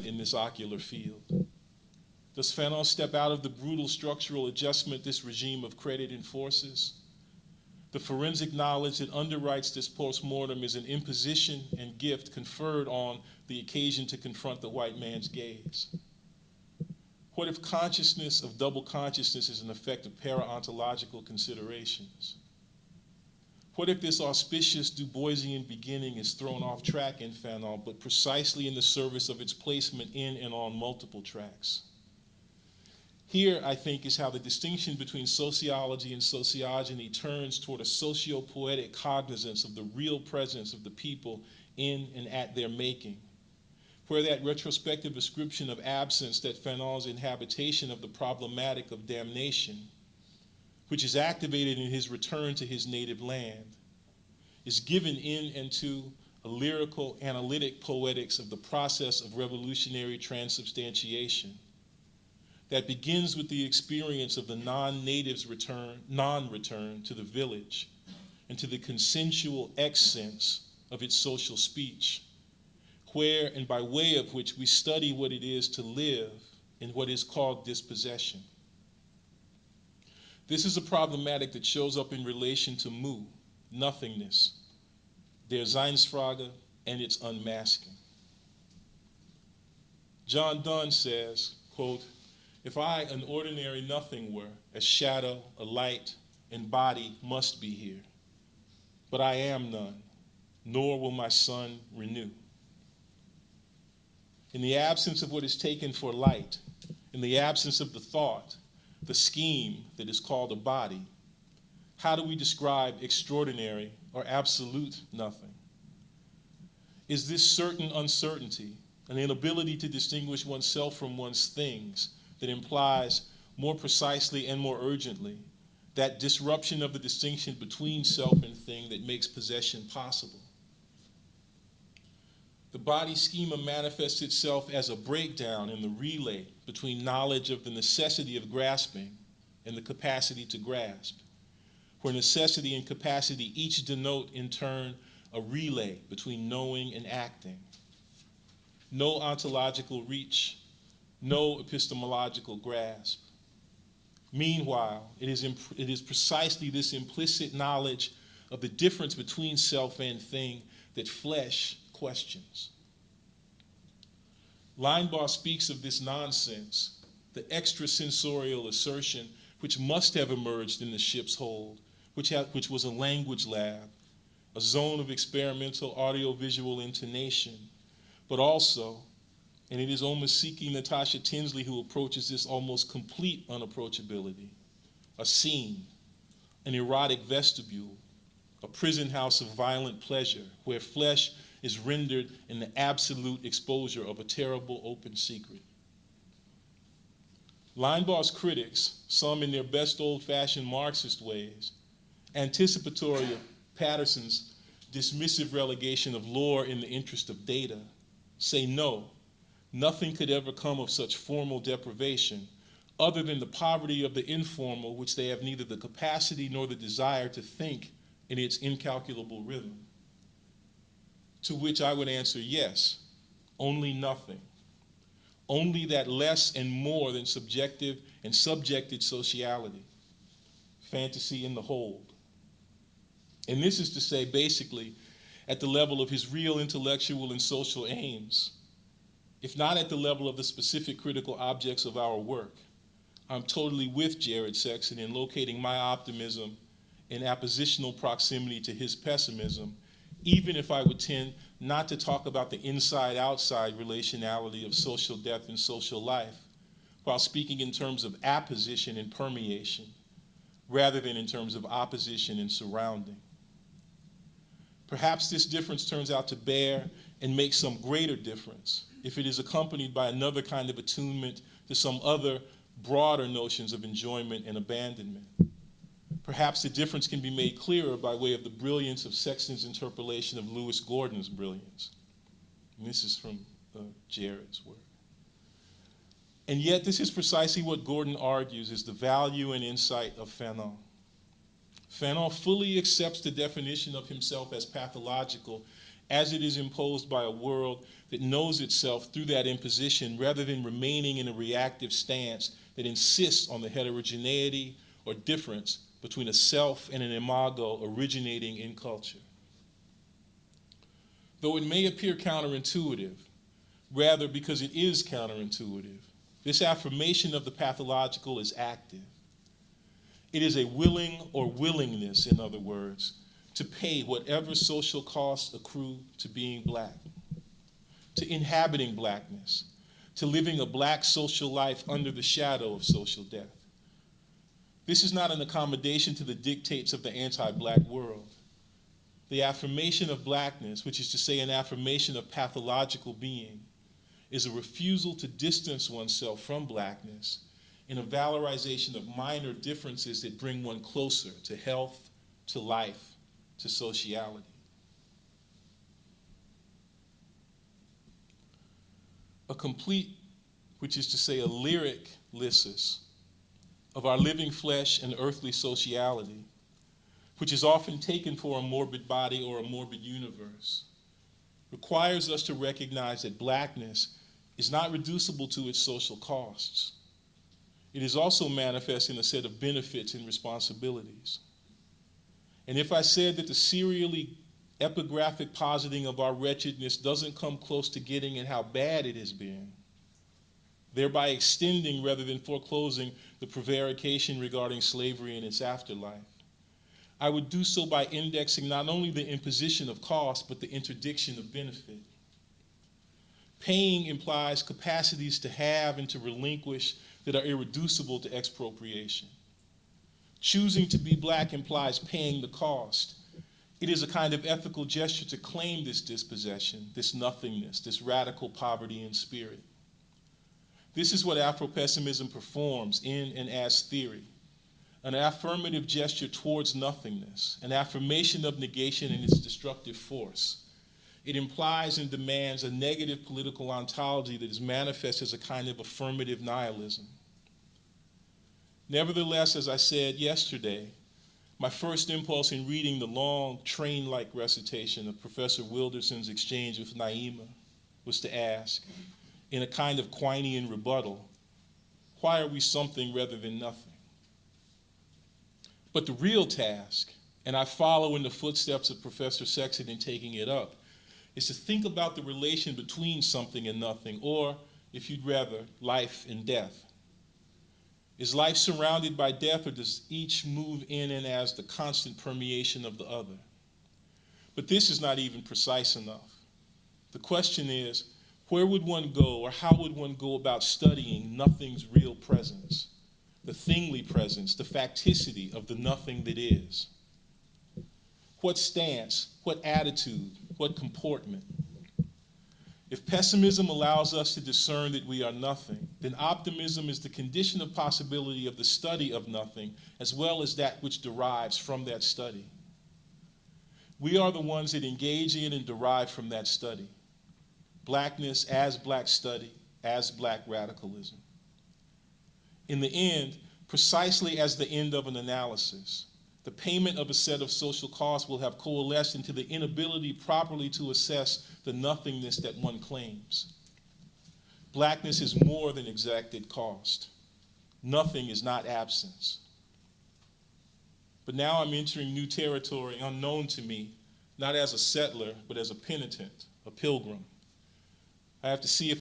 in this ocular field? Does Fanon step out of the brutal structural adjustment this regime of credit enforces? The forensic knowledge that underwrites this postmortem is an imposition and gift conferred on the occasion to confront the white man's gaze. What if consciousness of double consciousness is an effect of para-ontological considerations? What if this auspicious Du Boisian beginning is thrown off track in Fanon, but precisely in the service of its placement in and on multiple tracks? Here, I think, is how the distinction between sociology and sociogeny turns toward a socio-poetic cognizance of the real presence of the people in and at their making, where that retrospective ascription of absence that Fanon's inhabitation of the problematic of damnation, which is activated in his return to his native land, is given in and to a lyrical, analytic poetics of the process of revolutionary transubstantiation that begins with the experience of the non-native's non-return to the village and to the consensual excess of its social speech, where and by way of which we study what it is to live in what is called dispossession. This is a problematic that shows up in relation to mu, nothingness, der Seinsfrage, and its unmasking. John Donne says, quote, "If I, an ordinary nothing were, a shadow, a light, and body must be here. But I am none, nor will my sun renew." In the absence of what is taken for light, in the absence of the thought, the scheme that is called a body, how do we describe extraordinary or absolute nothing? Is this certain uncertainty, an inability to distinguish oneself from one's things, that implies more precisely and more urgently that disruption of the distinction between self and thing that makes possession possible? The body schema manifests itself as a breakdown in the relay between knowledge of the necessity of grasping and the capacity to grasp, where necessity and capacity each denote in turn a relay between knowing and acting. No ontological reach, no epistemological grasp. Meanwhile, it is precisely this implicit knowledge of the difference between self and thing that flesh questions. Linebaugh speaks of this nonsense, the extrasensorial assertion which must have emerged in the ship's hold, which was a language lab, a zone of experimental audiovisual intonation, but also, and it is Omasiki Natasha Tinsley who approaches this almost complete unapproachability, a scene, an erotic vestibule, a prison house of violent pleasure where flesh is rendered in the absolute exposure of a terrible open secret. Linebaugh's critics, some in their best old-fashioned Marxist ways, anticipatory of Patterson's dismissive relegation of lore in the interest of data, say no, nothing could ever come of such formal deprivation other than the poverty of the informal, which they have neither the capacity nor the desire to think in its incalculable rhythm. To which I would answer yes, only nothing. Only that less and more than subjective and subjected sociality, fantasy in the hold. And this is to say, basically, at the level of his real intellectual and social aims, if not at the level of the specific critical objects of our work. I'm totally with Jared Sexton in locating my optimism in appositional proximity to his pessimism, even if I would tend not to talk about the inside-outside relationality of social death and social life, while speaking in terms of apposition and permeation, rather than in terms of opposition and surrounding. Perhaps this difference turns out to bear and make some greater difference if it is accompanied by another kind of attunement to some other broader notions of enjoyment and abandonment. Perhaps the difference can be made clearer by way of the brilliance of Sexton's interpolation of Lewis Gordon's brilliance. And this is from Jared's work. And yet this is precisely what Gordon argues is the value and insight of Fanon. Fanon fully accepts the definition of himself as pathological as it is imposed by a world that knows itself through that imposition rather than remaining in a reactive stance that insists on the heterogeneity or difference between a self and an imago originating in culture. Though it may appear counterintuitive, rather because it is counterintuitive, this affirmation of the pathological is active. It is a willing or willingness, in other words, to pay whatever social costs accrue to being black, to inhabiting blackness, to living a black social life under the shadow of social death. This is not an accommodation to the dictates of the anti-black world. The affirmation of blackness, which is to say an affirmation of pathological being, is a refusal to distance oneself from blackness in a valorization of minor differences that bring one closer to health, to life, to sociality. A complete, which is to say a lyric lysis of our living flesh and earthly sociality, which is often taken for a morbid body or a morbid universe, requires us to recognize that blackness is not reducible to its social costs. It is also manifest in a set of benefits and responsibilities. And if I said that the serially epigraphic positing of our wretchedness doesn't come close to getting at how bad it has been, thereby extending rather than foreclosing the prevarication regarding slavery and its afterlife, I would do so by indexing not only the imposition of cost, but the interdiction of benefit. Paying implies capacities to have and to relinquish that are irreducible to expropriation. Choosing to be black implies paying the cost. It is a kind of ethical gesture to claim this dispossession, this nothingness, this radical poverty in spirit. This is what Afro-pessimism performs in and as theory, an affirmative gesture towards nothingness, an affirmation of negation and its destructive force. It implies and demands a negative political ontology that is manifest as a kind of affirmative nihilism. Nevertheless, as I said yesterday, my first impulse in reading the long, train-like recitation of Professor Wilderson's exchange with Naima was to ask, in a kind of Quinean rebuttal, why are we something rather than nothing? But the real task, and I follow in the footsteps of Professor Sexton in taking it up, is to think about the relation between something and nothing, or, if you'd rather, life and death. Is life surrounded by death, or does each move in and as the constant permeation of the other? But this is not even precise enough. The question is, where would one go, or how would one go about studying nothing's real presence, the thingly presence, the facticity of the nothing that is? What stance, what attitude, what comportment? If pessimism allows us to discern that we are nothing, then optimism is the condition of possibility of the study of nothing, as well as that which derives from that study. We are the ones that engage in and derive from that study. Blackness as black study, as black radicalism. In the end, precisely as the end of an analysis, the payment of a set of social costs will have coalesced into the inability properly to assess the nothingness that one claims. Blackness is more than exacted cost. Nothing is not absence. But now I'm entering new territory unknown to me, not as a settler, but as a penitent, a pilgrim. I have to see if